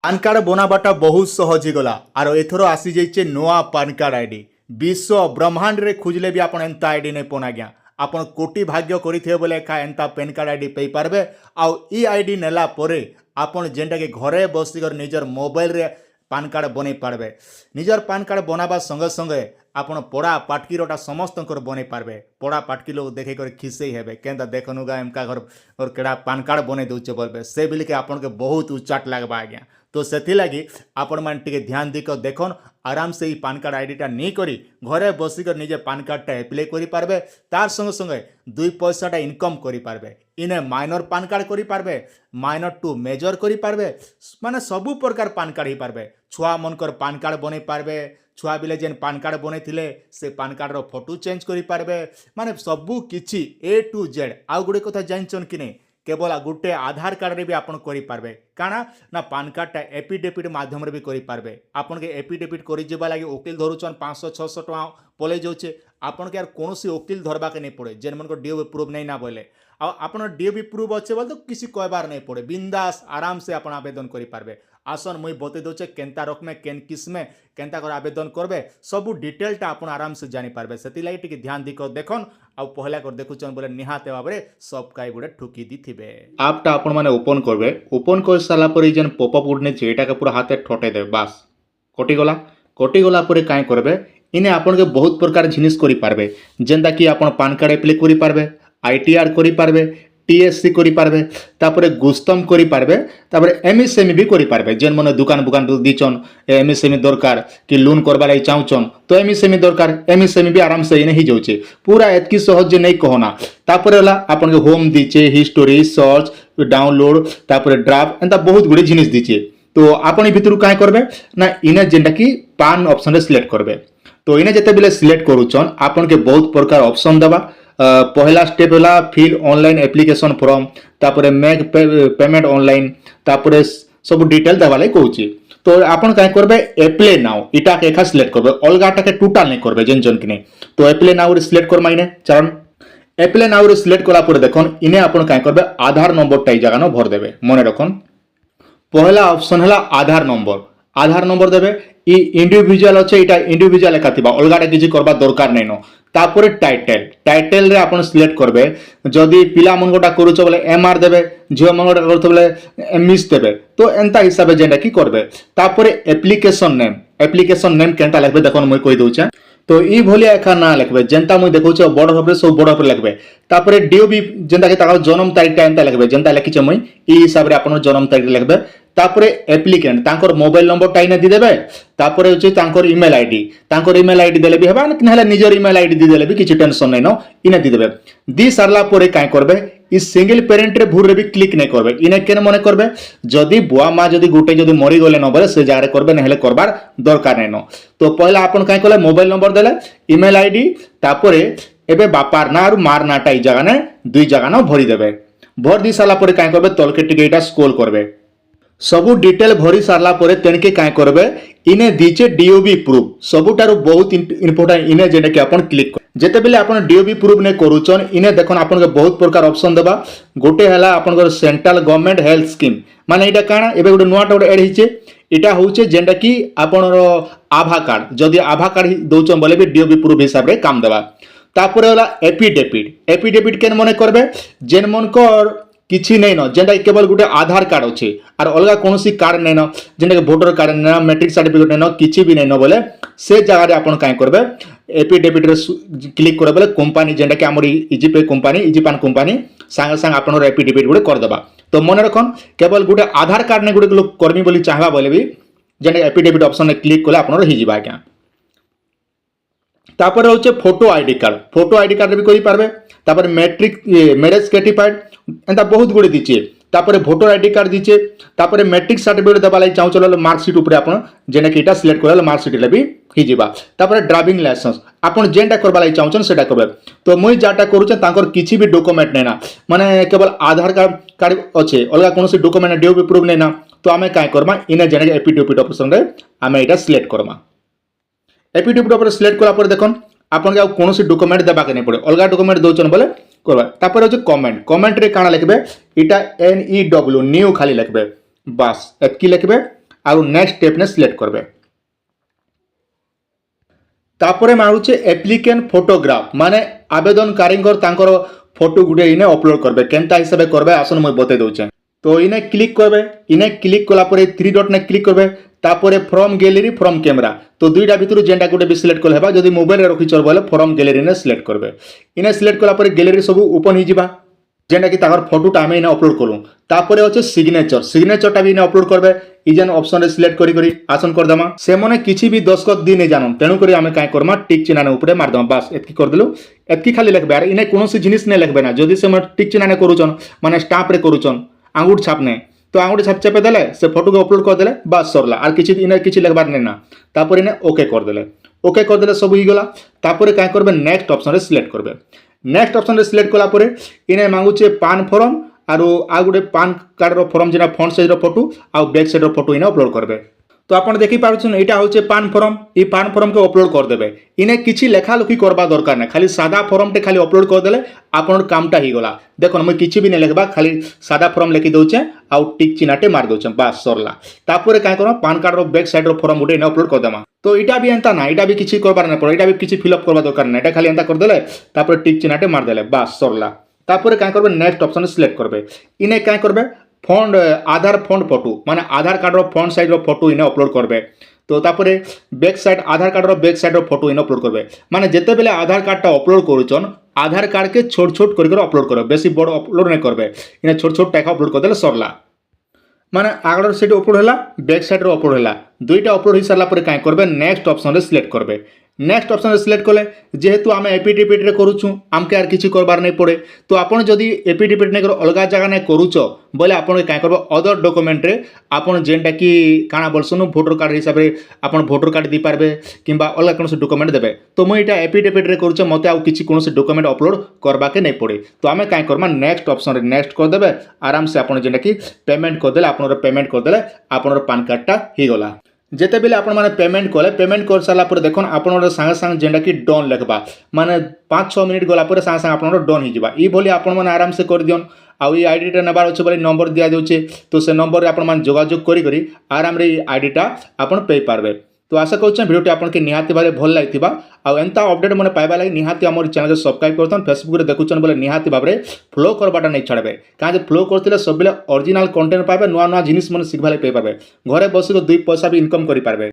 PAN card বনাবাটা বহুত সহজ হয়েগলা আর এথর আসি যাইছে নয়া পান কার্ড আইডি। বিশ্ব ব্রহ্মাণ্ডরে খুঁজলে বি আপনার এন্তা আইডি নেই পন আজ্ঞা। আপনার কোটি ভাগ্য করিথে বলে একা এন্তা প্যান কার্ড আইডি পাই পারবে। আউ ই আইডি নেলা পরে আপন যেটাকে ঘরে বসিকর নিজের মোবাইলরে পান কার্ড বনাই পারবে। নিজের পান কার্ড বনাবার সঙ্গে সঙ্গে ଆପଣ ପଢ଼ା ପାଟକିରଟା ସମସ୍ତଙ୍କର ବନେଇ ପାରବେ। ପଢ଼ା ପାଟକି ଲୋକ ଦେଖେଇ କରି ଖିସେଇ ହେବେ କେନ୍ତା ଦେଖନୁ ଗା ଏମକା ଘର କେଡ଼ା ପାନ କାର୍ଡ଼ ବନେଇ ଦେଉଛେ ବୋଲବେ ସେ ବିଲିକେ ଆପଣକେ ବହୁତ ଉଚାଟ ଲାଗ୍ବା ଆଜ୍ଞା। ତ ସେଥିଲାଗି ଆପଣମାନେ ଟିକେ ଧ୍ୟାନ ଦେଇକ ଦେଖନ୍ ଆରାମସେ ଏଇ ପାନ କାର୍ଡ଼ ଆଇଡ଼ିଟା ନେଇକରି ଘରେ ବସିକରି ନିଜେ ପାନ କାର୍ଡ଼ଟା ଆପ୍ଲାଏ କରିପାରବେ। ତାର ସଙ୍ଗେ ସଙ୍ଗେ ଦୁଇ ପଇସାଟା ଇନକମ୍ କରିପାରବେ। ଇନେ ମାଇନର ପାନ କାର୍ଡ଼ କରିପାରବେ, ମାଇନର ଟୁ ମେଜର କରିପାରବେ, ମାନେ ସବୁ ପ୍ରକାର ପାନ କାର୍ଡ଼ ହେଇପାରବେ। ଛୁଆମାନଙ୍କର ପାନ କାର୍ଡ଼ ବନେଇ ପାରବେ, ଛୁଆ ବିଲେ ଯେନ୍ ପାନ କାର୍ଡ଼ ବନେଇଥିଲେ ସେ ପାନ କାର୍ଡ଼ର ଫଟୋ ଚେଞ୍ଜ କରିପାରବେ, ମାନେ ସବୁ କିଛି A to Z। ଆଉ ଗୋଟେ କଥା ଜାଣିଛନ୍ କି ନାଇଁ, କେବଳ ଗୋଟେ ଆଧାର କାର୍ଡ଼ରେ ବି ଆପଣ କରିପାରବେ। କାଣା ନା ପାନ କାର୍ଡ଼ଟା ଏପିଡେପିଟ୍ ମାଧ୍ୟମରେ ବି କରିପାରବେ। ଆପଣକେ ଏପିଡେପିଟ୍ କରିଯିବା ଲାଗି ଓକିଲ ଧରୁଛନ୍ 500-600 ଟଙ୍କା ପଳେଇ ଯାଉଛେ। ଆପଣକେ আর କୌଣସି ଓକିଲ ଧରବାକେ ନାଇଁ ପଡ଼େ ଯେନ୍ମାନଙ୍କର DOB ପ୍ରୁଫ୍ ନାଇଁ ନା ବୋଇଲେ। ଆଉ ଆପଣ DOB ପ୍ରୁଫ୍ ଅଛେ ବୋଲେ ତ କିଛି କହିବାର ନାଇଁ ପଡ଼େ, ବିନ୍ଦାସ ଆରାମସେ ଆପଣ ଆବେଦନ କରିପାରବେ। আসন মুই বতাই দৌছে কেনতা রকমে কেন কিসমে কেনতা করে আবেদন করবে সবু ডিটেলটা আপনার আরামসে জানিপারবে। সেলাগি টিকে ধ্যান দিক দেখুন আউ পহলা করে দেখুছন বলে নিহাতে ভাবে সব কাই গুড়ে ঠুকি দিথিবে। আপটা আপন মানে ওপেন করবে। ওপেন করে সারা পরে যেন পপআপ উঠনেছে এটাকে পুরো হাতে ঠটে দেবে, বাস কটিগলা। কটিগলা পরে কাই করবে ইনে আপনাকে বহুত প্রকার জিনিস করে পারবে। যেনটা কি আপনার পান কার্ড আপ্লাই করে পারবে, ITR করে পারবে, TSC করে পারবে, তারপরে গুস্তম করে পারবে, তারপরে MSME भी করে পারবে। যেন মনে দোকান বুকান দিছন MSME দরকার কি লোন করবার লাগি চাহুছন তো MSME দরকার, MSME भी आराम से इने ही जाउचे। पूरा एतकी सहज जे नहीं कहना। तापरे वाला आपन के होम दीचे, हिस्टोरी, सर्च, डाउनलोड, तापरे ड्राफ्ट एंता बहुत गुडी जिनिस दीचे। तो आपन भितरु काहे करबे ना इने जेंटा की पान ऑप्शन रे सिलेक्ट करबे। तो इने जेते बेले सिलेक्ट करूछन आपन के बहुत प्रकार ऑप्शन दबा। पहला स्टेप होला फिल ऑनलाइन एप्लिकेशन फॉर्म, तापरे मेक पेमेंट ऑनलाइन, तापरे सब डिटेल देवा लागि कहूची। तो आपन काय करबे अप्लाई नाउ इटा के एका सिलेक्ट करबे, अलगाटा के टोटल नहीं करबे जेन जन किने। तो अप्लाई नाउ रे सिलेक्ट करमा इने चरण अप्लाई नाउ रे सिलेक्ट कला पर देखन इने आपन काय करबे आधार नंबर टाई जगह न भर देबे। मने रखन पहला ऑप्शन हला आधार नंबर। आधार नंबर देबे इ इंडिविजुअल अच्छे इटा इंडिविजुअल एका थिबा, अलगाटा किछि करबा दरकार नै न। तापरे टाइटल टाइटल रे आपन सिलेक्ट करबे। जदी पिला मनगोटा करूछ बोले MR देबे, झियो मनगोटा करथ बोले मिस देबे। तो एंता हिसाबे जेंडा की करबे। तापरे एप्लिकेशन नेम केनता लिखबे देखन মই কই দউছে। तो इ भलिया एका ना लिखबे जेंता মই देखौछ बड़ हबरे सब बड़ हबरे लिखबे। तापरे DOB जेंता के ताकर जन्म तारीख टा एंता लिखबे जेंता लिखिछ মই इ हिसाब रे आपन जन्म तारीख लिखबे। तापरे एप्लिकेंट तांकर मोबाइल नंबर टाइने दी देबे। तापरे होचे तांकर ईमेल आईडी, तांकर ईमेल आईडी देले भी हेबा न हेले निजर ईमेल आईडी दी देले भी किछि टेंशन नै न। इने दी देबे। दी सारला परे काय करबे इ सिंगल पेरेंट रे भूर रे भी क्लिक नै करबे। इने केन मने करबे जदी बुआ मा जदी गुटे जदी मरि गले न बले से जारे करबे न हेले करबार दरकार नै न। तो पहला आपन काय करले मोबाइल नंबर देले, ईमेल आईडी, तापरे एबे बापार ना और मार नाटा इ जगह ने दुई जगह न भरि देबे। भर दी सारला परे काय करबे तलके टिके इटा स्क्रॉल करबे। सबू डिटेल भरी सारला परे तेनके काय करबे इने दीचे DOB प्रूफ। सबुटारू बहुत इंपोर्टेंट इने जेने के अपन क्लिक जेते बेले अपन DOB प्रूफ ने करूचन इने देखन अपन के बहुत प्रकार ऑप्शन देबा। गोटे हला अपन को सेंट्रल गवर्नमेंट हेल्थ स्कीम माने इटा काना एबे गोटे नोटा गोटे ऐड हिचे। इटा होचे जेंडा की आपनर आभा कार्ड जदी आभा कार्ड दउचन बोले भी DOB प्रूफ हिसाब रे काम देबा। तापरे होला एपिडेविट केन मने करबे जेन मनकर किछि नै न जेंटा केवल गुटे आधार कार्ड अछि और अलगा कोनोसी कार्ड नै न जेंटा के वोटर कार्ड नै न मैट्रिक सर्टिफिकेट नै न किछि भी नै न बोले से जगह रे आपण काय करबे एपिडेविट रे क्लिक करबे बोले कंपनी जेंटा के हमर इजीपे कंपनी इजीपान कंपनी संग संग आपण एपिडेविट गुटे कर देबा। तो मन रखन केवल गुटे आधार कार्ड नै गुटे लोग कर्मी बोली चाहबा बोले भी जेंटा एपिडेविट ऑप्शन ने क्लिक करले आपण हि जिबा आज्ञा। तापर होचे फोटो आईडी कार्ड भी करि पारबे। तापर मैट्रिक मैरिज सर्टिफिकेट एंता बहुत गुड़े दीचे। तापर वोटर आईडी कार्ड दीचे। तापर मैट्रिक सर्टिफिकेट देबा लागि चाहू चलो मार्कशीट ऊपर आपण जेने कि इटा सिलेक्ट करले मार्कशीट ले भी हि जिबा। तापर ड्राइविंग लाइसेंस आपण जेंटा करबा लागि चाहू छन सेटा करबे। तो मुई जाटा करूछ तांकर किछि भी डॉक्यूमेंट नै ना माने केवल आधार कार्ड अछि अलगा कोनोसी डॉक्यूमेंट DOB प्रूफ नै ना। तो आमे काय करबा इने जेने के एपिडेविट ऑप्शन रे आमे इटा सिलेक्ट करबा। एपिडेविट ऊपर सिलेक्ट कला पर देखन आपन के कोनोसी डॉक्यूमेंट देबा के नै पड़े अलगा डॉक्यूमेंट दोचन बोले करबा। तापर होचे कमेंट रे काना लिखबे इटा NEW न्यू खाली लिखबे, बस एतकी लिखबे। আর নেক্সট স্টেপ নে সিলেক্ট করবে। তারপরে মাগুছে অ্যাপ্লিকেন্ট ফটোগ্রাফ মানে আবেদনকারীঙ্কর তাঙ্কর ফটো গুটে ইনে অপলোড করবে কেনতা হিসাবে করবে আসুন মুই বতাই দউছে। তো ইনে ক্লিক করবে, ইনে ক্লিক কলা পরে থ্রি ডট নে ক্লিক করবে, তারপরে ফ্রম গ্যালারি ফ্রম ক্যামেরা তো দুইটা ভিতর যেটা গোটে বি সিলেক্ট কলে হেবা, যদি মোবাইল রখিছর বলে ফ্রম গ্যালারি নে সিলেক্ট করবে। ইনে সিলেক্ট কলা পরে গ্যালারি সব ওপেন হয়ে যাবা যেটা কি তার ফটোটা আমি এনে অপলোড করুম। তারপরে হচ্ছে সিগনেচর, সিগনেচরটা বি ইনে অপলোড করবে ই যেন অপশন সিলেক্ট করি আসন করদেমা। সেমনে কিছু বি দস্খত দি নেই জানুন তেণু করে আমি কাই করমা টিক চিহ্ন উপরে মারদেমা বাস এতকি করদেলু। এতকি খালি লিখবে আর ইনে কোনসি জিনিস নে লিখবে না, যদি সে টিক চিহ্ন করুছন মানে স্টাম্পরে করুছন আঙুর ছাপ নে তো আঙুর ছাপ চেপে দেলে সে ফটোকে অপলোড করে দেলে বাস সরলা আর কিছু ইনে কিছু লিখবার নেই না। তারপরে ইনে ওকে করে দেলে, ওকে করে দেলে সব হয়ে গলা। তারপরে কাই করবে নেক্সট অপশন সিলেক্ট করবে। নেক্সট অপশন সিলেক্ট কলা পরে ইনে মাগুছে পান ফর্ম আর গোটে পান কার্ডর ফর্ম যেটা ফ্রন্ট সাইডর ফটো আর ব্যাক সাইডর ফটো ইনে অপলোড করবে। তো আপনার দেখি পাচ্ছেন এটা হচ্ছে পান ফর্ম, এই পান ফর্মকে অপলোড করে দেবে। ইনে কিছু লেখালেখি করবা দরকার না, খালি সাদা ফর্মটে খালি অপলোড করে দেলে আপনার কামটা হয়ে গলা। দেখুন মুই কিছু বি না লেখবা, খালি সাদা ফর্ম লিখি দৌছে আউ টিক চিহ্নটে মারি দৌছে বাস সরলা। তারপরে কাই করবা পান কার্ডর ব্যাক সাইডর ফর্ম গোটে ইনে অপলোড করে দেমা। তো এটা বি এন্তা না, এটা বি কিছু করবার না পড়ে, এটা বি কিছু ফিল আপ করবা দরকার না, এটা খালি এন্তা করে দেলে তারপরে টিক চিহ্নটে মারি দেলে বাস সরলা। তারপরে কাই করবে নেক্সট অপশন সিলেক্ট করবে। ইনে কাই করবে ফ্রন্ট আধার ফ্রন্ট ফটো মানে আধার কার্ডর ফ্রন্ট সাইডর ফটো ইনে অপলোড করবে। তো তারপরে ব্যাক সাইড আধার কার্ডর ব্যাক সাইডর ফটো ইনে অপলোড করবে। মানে যেতেবেলে আধার কার্ডটা অপলোড করুছন আধার কার্ডকে ছোট ছোট করে অপলোড করবে, বেশি বড় অপলোড না করবে। ইনে ছোট ছোট টাকা অপলোড করে দেলে সরলা। মানে আগর সাইড অপলোড হলা ব্যাক সাইডর অপলোড হলা, দুইটা অপলোড হয়ে সারা পরে কাই করবে নেক্সট অপশন সিলেক্ট করবে। নেক্সট অপশন সিলেক্ট কলে যেহেতু আমি এপিডিপিটে করুছু আমকে আর কিছু করবার নাই পড়ে, তো আপনার যদি এপিডিপিট নাই অলগা জায়গা নাই করুছ বলে আপনার কাই করবে অদর ডকুমেন্টরে আপনার যেটা কি কাଣା বলছুন ভোটর কার্ড হিসাবে আপনার ভোটর কার্ড দিয়ে পারবে কিংবা অলগা কোণী ডকুমেন্ট দেবে। তো মুই এটা এপিডিপিটে করুছে মতো আউ কিছু কোণী ডকুমেন্ট অপলোড করবাকে নাই পড়ে। তো আমি কাই করমা নেক্সট অপশন নেক্সট করে দেবে আরামসে আপনার যেটা কি পেমেন্ট করে দেলে আপনার পেমেন্ট করে দেলে আপনার পান কার্ডটা হয়ে গলা। যেতেবেলে আপনার মানে পেমেন্ট কলে পেমেন্ট করে সারা পরে দেখুন আপনার সাথে সাথে যেটা কি ডন লেখবা মানে 5-6 মিনিট গলা পরে সাথে সাথে আপনার ডন হয়ে যা। এইভাবে আপনার মানে আরামসে করে দিন। আউ এই আইডিটা নেবার অছে বলে নম্বর দিয়া যাচ্ছে, তো সে নম্বরে আপনার যোগাযোগ করি আরামে এই আইডিটা আপনার পেয়ে পারবে। তো আশা করছেন ভিডিওটি আপনাকে নিহাতি ভাবে ভাল লাগিথিবা। আউ এন্তা আপডেট মানে পাইবা লাগি নিহাতি আমার চ্যানেল সবসক্রাইব করতন। ফেসবুক দেখুছন বলে নিহাতি ভাবে ফলো করবাটা নাই ছাড়বে, কারণ ফলো করলে সবলে অরিজিনাল কন্টেন্ট পাবে, নূয়া নূয়া জিনিস মানে শিখবা পেয়ে পাবে, ঘরে বসে 2 পয়সা বি ইনকম করে পারবে।